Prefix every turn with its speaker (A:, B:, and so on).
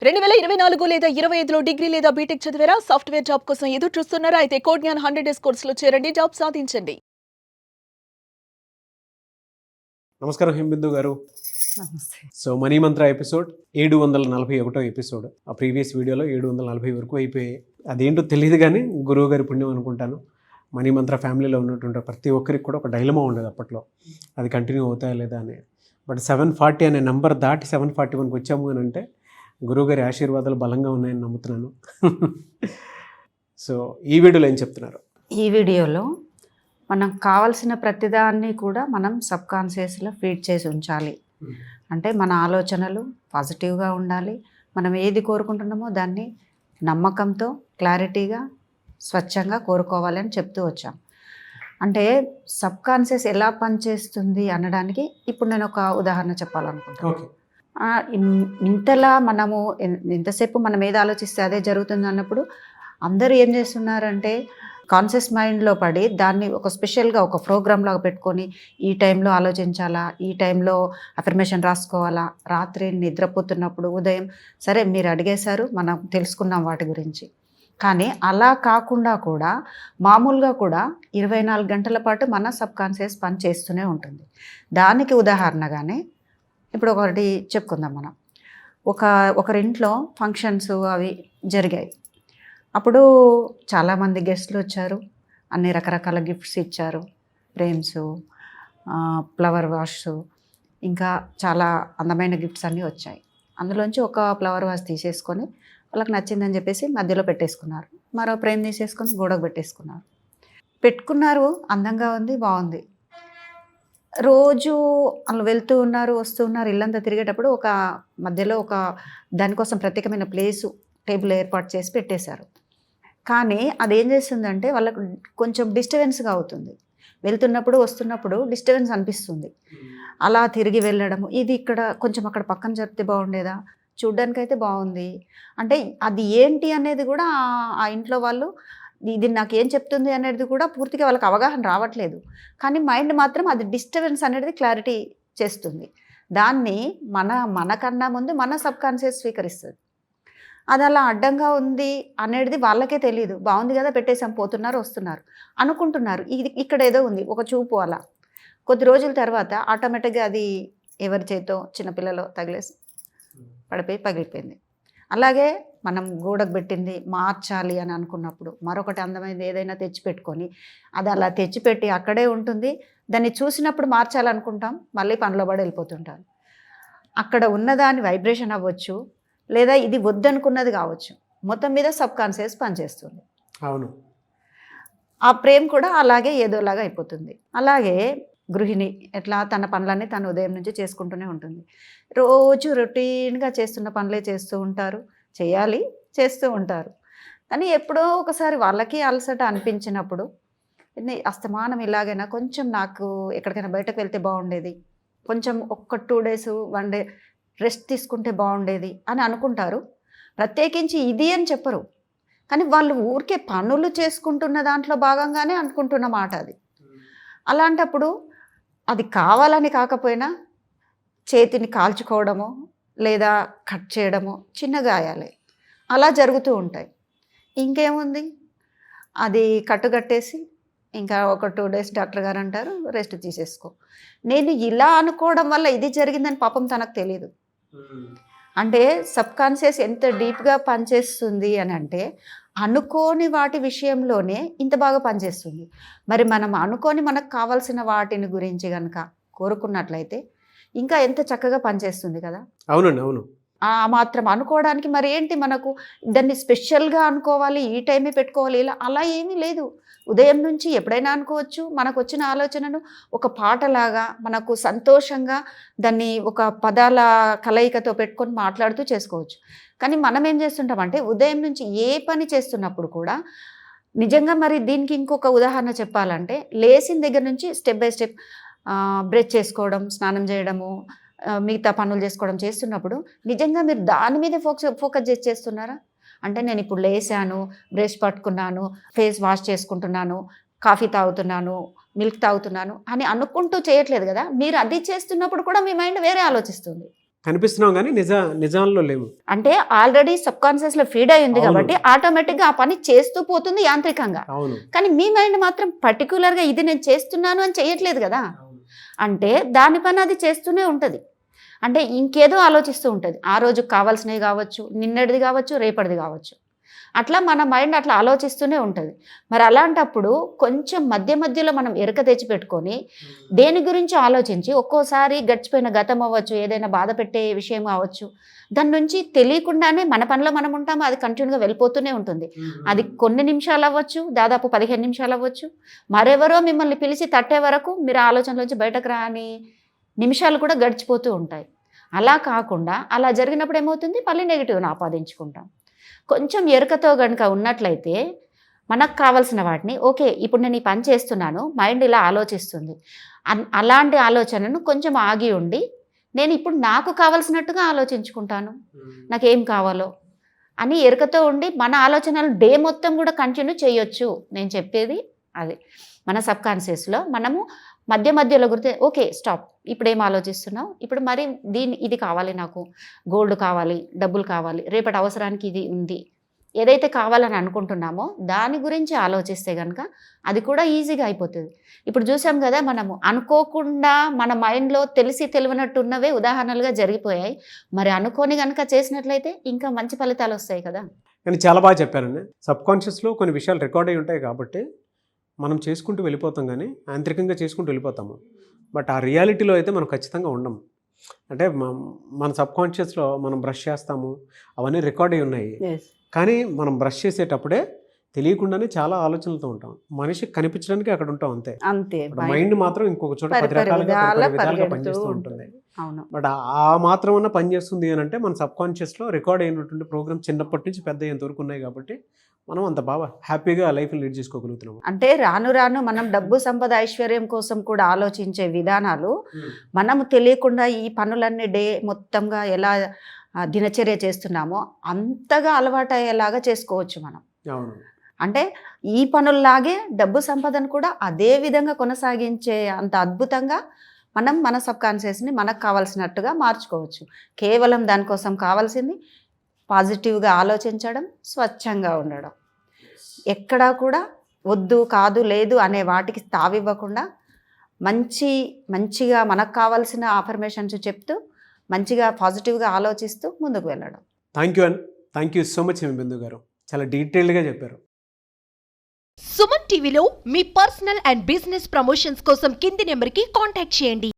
A: 2024 లేదా 25లో డిగ్రీ లేదా బీటెక్ చదివారా? సాఫ్ట్‌వేర్ జాబ్ కోసం ఎదురు చూస్తున్నారా? అయితే కోడ్ జ్ఞాన్ 100 డేస్ కోర్సులో చేరండి. జాబ్ సాధించండి.
B: నమస్కారం హింబిందు గారు.
C: నమస్తే.
B: సో మనీ మంత్ర ఎపిసోడ్ 741 ఎపిసోడ్. ఆ ప్రీవియస్ వీడియోలో 740 వరకు అయిపోయాయి. అదేంటో తెలియదు కానీ గురువు గారి పుణ్యం అనుకుంటాను. మనీ మంత్ర ఫ్యామిలీలో ఉన్నటువంటి ప్రతి ఒక్కరికి కూడా ఒక డైలమా ఉండేది అప్పట్లో, అది కంటిన్యూ అవుతాయా లేదా అని. బట్ 740 అనే నెంబర్ దాటి 741కి వచ్చాము అని అంటే గురువుగారి ఆశీర్వాదాలు బలంగా ఉన్నాయని నమ్ముతున్నాను. సో ఈ వీడియోలో ఏం చెప్తున్నారు?
C: ఈ వీడియోలో మనం కావాల్సిన ప్రతిదాన్ని కూడా మనం సబ్కాన్షియస్లో ఫీడ్ చేసి ఉంచాలి. అంటే మన ఆలోచనలు పాజిటివ్గా ఉండాలి. మనం ఏది కోరుకుంటున్నామో దాన్ని నమ్మకంతో, క్లారిటీగా, స్వచ్ఛంగా కోరుకోవాలి అని చెప్తూ వచ్చాం. అంటే సబ్కాన్షియస్ ఎలా పనిచేస్తుంది అనడానికి ఇప్పుడు నేను ఒక ఉదాహరణ చెప్పాలనుకుంటున్నాను.
B: ఓకే.
C: ఇంతలా మనము ఎంతసేపు మనం ఏది ఆలోచిస్తే అదే జరుగుతుంది అన్నప్పుడు అందరూ ఏం చేస్తున్నారంటే కాన్షియస్ మైండ్లో పడి దాన్ని ఒక స్పెషల్గా ఒక ప్రోగ్రామ్ లాగా పెట్టుకొని ఈ టైంలో ఆలోచించాలా, ఈ టైంలో అఫర్మేషన్ రాసుకోవాలా, రాత్రి నిద్రపోతున్నప్పుడు ఉదయం, సరే మీరు అడిగేశారు, మనం తెలుసుకున్నాం వాటి గురించి. కానీ అలా కాకుండా కూడా మామూలుగా కూడా 24 గంటల పాటు మన సబ్కాన్షియస్ పని చేస్తూనే ఉంటుంది. దానికి ఉదాహరణగానే ఇప్పుడు ఒకటి చెప్పుకుందాం. మనం ఒకరింట్లో ఫంక్షన్స్ అవి జరిగాయి. అప్పుడు చాలామంది గెస్ట్లు వచ్చారు, అన్ని రకరకాల గిఫ్ట్స్ ఇచ్చారు, ఫ్రేమ్స్, ఫ్లవర్ వాష్, ఇంకా చాలా అందమైన గిఫ్ట్స్ అన్నీ వచ్చాయి. అందులోంచి ఒక ఫ్లవర్ వాష్ తీసేసుకొని వాళ్ళకి నచ్చిందని చెప్పేసి మధ్యలో పెట్టేసుకున్నారు. మరో ఫ్రేమ్ తీసేసుకొని గోడకు పెట్టుకున్నారు. అందంగా ఉంది, బాగుంది. రోజు వాళ్ళు వెళ్తూ ఉన్నారు, వస్తూ ఉన్నారు, ఇల్లంతా తిరిగేటప్పుడు ఒక మధ్యలో ఒక దానికోసం ప్రత్యేకమైన ప్లేసు, టేబుల్ ఏర్పాటు చేసి పెట్టేశారు. కానీ అదేం చేస్తుందంటే వాళ్ళకు కొంచెం డిస్టర్బెన్స్గా అవుతుంది. వెళ్తున్నప్పుడు వస్తున్నప్పుడు డిస్టర్బెన్స్ అనిపిస్తుంది. అలా తిరిగి వెళ్ళడము, ఇది ఇక్కడ కొంచెం అక్కడ పక్కన జరిపితే బాగుండేదా, చూడ్డానికైతే బాగుంది అంటే అది ఏంటి అనేది కూడా ఆ ఇంట్లో వాళ్ళు ఇది నాకు ఏం చెప్తుంది అనేది కూడా పూర్తిగా వాళ్ళకి అవగాహన రావట్లేదు. కానీ మైండ్ మాత్రం అది డిస్టర్బెన్స్ అనేది క్లారిటీ చేస్తుంది. దాన్ని మనకన్నా ముందు మన సబ్కాన్షియస్ స్వీకరిస్తుంది. అది అలా అడ్డంగా ఉంది అనేది వాళ్ళకే తెలియదు. బాగుంది కదా, పెట్టేసాం, పోతున్నారు, వస్తున్నారు అనుకుంటున్నారు. ఇది ఇక్కడ ఏదో ఉంది, ఒక చూపు. అలా కొద్ది రోజుల తర్వాత ఆటోమేటిక్గా అది ఎవరి చేతో చిన్నపిల్లలో తగిలేసి పడిపోయి పగిలిపోయింది. అలాగే మనం గోడకు పెట్టింది మార్చాలి అని అనుకున్నప్పుడు మరొకటి అందమైనది ఏదైనా తెచ్చిపెట్టుకొని అది అలా తెచ్చిపెట్టి అక్కడే ఉంటుంది. దాన్ని చూసినప్పుడు మార్చాలనుకుంటాం, మళ్ళీ పనిలో పడి వెళ్ళిపోతుంటాం. అక్కడ ఉన్నదాని వైబ్రేషన్ అవ్వచ్చు, లేదా ఇది వద్దనుకున్నది కావచ్చు. మొత్తం మీద సబ్కాన్షియస్ పనిచేస్తుంది.
B: అవును.
C: ఆ ప్రేమ కూడా అలాగే ఏదోలాగా అయిపోతుంది. అలాగే గృహిణి ఎట్లా తన పనులన్నీ తను ఉదయం నుంచి చేసుకుంటూనే ఉంటుంది. రోజు రొటీన్గా చేస్తున్న పనులే చేస్తూ ఉంటారు, చేస్తూ ఉంటారు. కానీ ఎప్పుడో ఒకసారి వాళ్ళకి అలసట అనిపించినప్పుడు అస్తమానం ఇలాగైనా కొంచెం నాకు ఎక్కడికైనా బయటకు వెళ్తే బాగుండేది, కొంచెం ఒక్క 2 days 1 day రెస్ట్ తీసుకుంటే బాగుండేది అని అనుకుంటారు. ప్రత్యేకించి ఇది అని చెప్పరు, కానీ వాళ్ళు ఊరికే పనులు చేసుకుంటున్న దాంట్లో భాగంగానే అనుకుంటున్న మాట అది. అలాంటప్పుడు అది కావాలని కాకపోయినా చేతిని కాల్చుకోవడమో లేదా కట్ చేయడమో చిన్న గాయాలే అలా జరుగుతూ ఉంటాయి. ఇంకేముంది, అది కట్టుకట్టేసి ఇంకా ఒక 2 days డాక్టర్ గారు అంటారు రెస్ట్ తీసేసుకో. నేను ఇలా అనుకోవడం వల్ల ఇది జరిగిందని పాపం తనకు తెలియదు. అంటే సబ్కాన్షియస్ ఎంత డీప్గా పనిచేస్తుంది అని అంటే అనుకోని వాటి విషయంలోనే ఇంత బాగా పనిచేస్తుంది. మరి మనం అనుకోని మనకు కావాల్సిన వాటిని గురించి కనుక కోరుకున్నట్లయితే ఇంకా ఎంత చక్కగా పనిచేస్తుంది కదా.
B: అవునండి, అవును.
C: ఆ మాత్రం అనుకోవడానికి మరి ఏంటి, మనకు దాన్ని స్పెషల్గా అనుకోవాలి, ఈ టైమే పెట్టుకోవాలి, ఇలా అలా ఏమీ లేదు. ఉదయం నుంచి ఎప్పుడైనా అనుకోవచ్చు. మనకు వచ్చిన ఆలోచనను ఒక పాటలాగా మనకు సంతోషంగా దాన్ని ఒక పదాల కలయికతో పెట్టుకొని మాట్లాడుతూ చేసుకోవచ్చు. కానీ మనం ఏం చేస్తుంటామంటే ఉదయం నుంచి ఏ పని చేస్తున్నప్పుడు కూడా నిజంగా మరి దీనికి ఇంకొక ఉదాహరణ చెప్పాలంటే లేచిన దగ్గర నుంచి స్టెప్ బై స్టెప్ బ్రష్ చేసుకోవడం, స్నానం చేయడము, మిగతా పనులు చేసుకోవడం చేస్తున్నప్పుడు నిజంగా మీరు దాని మీద ఫోకస్ చేస్తున్నారా? అంటే నేను ఇప్పుడు లేసాను, బ్రష్ పట్టుకున్నాను, ఫేస్ వాష్ చేసుకుంటున్నాను, కాఫీ తాగుతున్నాను, మిల్క్ తాగుతున్నాను అని అనుకుంటూ చేయట్లేదు కదా. మీరు అది చేస్తున్నప్పుడు కూడా మీ మైండ్ వేరే ఆలోచిస్తుంది.
B: కనిపిస్తున్నాం కానీ నిజాల్లో లేవు.
C: అంటే ఆల్రెడీ సబ్ కాన్షియస్ లో ఫీడ్ అయ్యింది
B: అవును.
C: కాబట్టి ఆటోమేటిక్ గా ఆ పని చేస్తూ పోతుంది యాంత్రికంగా.
B: అవును.
C: కానీ మీ మైండ్ మాత్రం పర్టికులర్ గా ఇది నేను చేస్తున్నాను అని చేయట్లేదు కదా. అంటే దాని పని అది చేస్తూనే ఉంటుంది. అంటే ఇంకేదో ఆలోచిస్తూ ఉంటుంది. ఆ రోజు కావాల్సినవి కావచ్చు, నిన్నటిది కావచ్చు, రేపటిది కావచ్చు. అట్లా మన మైండ్ అట్లా ఆలోచిస్తూనే ఉంటుంది. మరి అలాంటప్పుడు కొంచెం మధ్య మధ్యలో మనం ఎరక తెచ్చిపెట్టుకొని దేని గురించి ఆలోచించి, ఒక్కోసారి గడిచిపోయిన గతం అవ్వచ్చు, ఏదైనా బాధ పెట్టే విషయం అవ్వచ్చు, దాని నుంచి తెలియకుండానే మన పనిలో మనం ఉంటాము, అది కంటిన్యూగా వెళ్ళిపోతూనే ఉంటుంది. అది కొన్ని నిమిషాలు అవ్వచ్చు, దాదాపు 15 నిమిషాలు అవ్వచ్చు. మరెవరో మిమ్మల్ని పిలిచి తట్టే వరకు మీరు ఆలోచనలోంచి బయటకు రాని నిమిషాలు కూడా గడిచిపోతూ ఉంటాయి. అలా కాకుండా అలా జరిగినప్పుడు ఏమవుతుంది, మళ్ళీ నెగిటివ్ని ఆపాదించుకుంటాం. కొంచెం ఎరుకతో కనుక ఉన్నట్లయితే మనకు కావాల్సిన వాటిని, ఓకే ఇప్పుడు నేను ఈ పని చేస్తున్నాను, మైండ్ ఇలా ఆలోచిస్తుంది, అలాంటి ఆలోచనను కొంచెం ఆగి ఉండి నేను ఇప్పుడు నాకు కావాల్సినట్టుగా ఆలోచించుకుంటాను, నాకేం కావాలో అని ఎరుకతో ఉండి మన ఆలోచనలు డే మొత్తం కూడా కంటిన్యూ చేయొచ్చు. నేను చెప్పేది అది. మన సబ్ కాన్షియస్లో మనము మధ్య మధ్యలో గుర్తు, ఓకే స్టాప్, ఇప్పుడు ఏం ఆలోచిస్తున్నావు, ఇప్పుడు మరి ఇది కావాలి, నాకు గోల్డ్ కావాలి, డబ్బులు కావాలి, రేపటి అవసరానికి ఇది ఉంది, ఏదైతే కావాలని అనుకుంటున్నామో దాని గురించి ఆలోచిస్తే కనుక అది కూడా ఈజీగా అయిపోతుంది. ఇప్పుడు చూసాం కదా, మనము అనుకోకుండా మన మైండ్లో తెలిసి తెలియనట్టున్నవే ఉదాహరణలుగా జరిగిపోయాయి. మరి అనుకోని కనుక చేసినట్లయితే ఇంకా మంచి ఫలితాలు వస్తాయి కదా.
B: కానీ చాలా బాగా చెప్పారండి. సబ్ కాన్షియస్లో కొన్ని విషయాలు రికార్డ్ అయి ఉంటాయి కాబట్టి మనం చేసుకుంటూ వెళ్ళిపోతాం, కానీ యాంత్రికంగా చేసుకుంటూ వెళ్ళిపోతాము. బట్ ఆ రియాలిటీలో అయితే మనం ఖచ్చితంగా ఉండము. అంటే మన సబ్ కాన్షియస్లో మనం బ్రష్ చేస్తాము, అవన్నీ రికార్డ్ అయి ఉన్నాయి. కానీ మనం బ్రష్ చేసేటప్పుడే తెలియకుండానే చాలా ఆలోచనలతో ఉంటాం. మనిషికి కనిపించడానికి అక్కడ ఉంటాం అంతే. మైండ్ మాత్రం ఇంకొక చోట 10 విధాలుగా పనిచేస్తూ ఉంటుంది. బట్ ఆ మాత్రం అన్న పనిచేస్తుంది అని అంటే మన సబ్ కాన్షియస్లో రికార్డ్ అయినటువంటి ప్రోగ్రామ్ చిన్నప్పటి నుంచి పెద్ద అయ్యేంత వరకు ఉన్నాయి కాబట్టి మనం అంత బాగా హ్యాపీగా లైఫ్ లీడ్ చేసుకోగలుగుతున్నాం.
C: అంటే రాను రాను మనం డబ్బు సంపద ఐశ్వర్యం కోసం కూడా ఆలోచించే విధానాలు మనము తెలియకుండా ఈ పనులన్నీ డే మొత్తంగా ఎలా దినచర్య చేస్తున్నామో అంతగా అలవాటు అయ్యేలాగా చేసుకోవచ్చు మనం.
B: అవును.
C: అంటే ఈ పనుల్లాగే డబ్బు సంపదను కూడా అదే విధంగా కొనసాగించే అంత అద్భుతంగా మనం మన సబ్ కాన్షియస్ని మనకు కావాల్సినట్టుగా మార్చుకోవచ్చు. కేవలం దానికోసం కావాల్సింది పాజిటివ్గా ఆలోచించడం, స్వచ్ఛంగా ఉండడం, ఎక్కడా కూడా వద్దు కాదు లేదు అనే వాటికి తావివ్వకుండా మంచిగా మనకు కావాల్సిన అఫర్మేషన్స్ చెప్తూ మంచిగా పాజిటివ్గా ఆలోచిస్తూ ముందుకు వెళ్ళడం.
B: థ్యాంక్ యూ సో మచ్ బిందు గారు, చాలా డీటెయిల్డ్గా చెప్పారు.
D: సుమన్ టీవీలో మీ పర్సనల్ అండ్ బిజినెస్ ప్రమోషన్స్ కోసం కింది నెంబర్కి కాంటాక్ట్ చేయండి.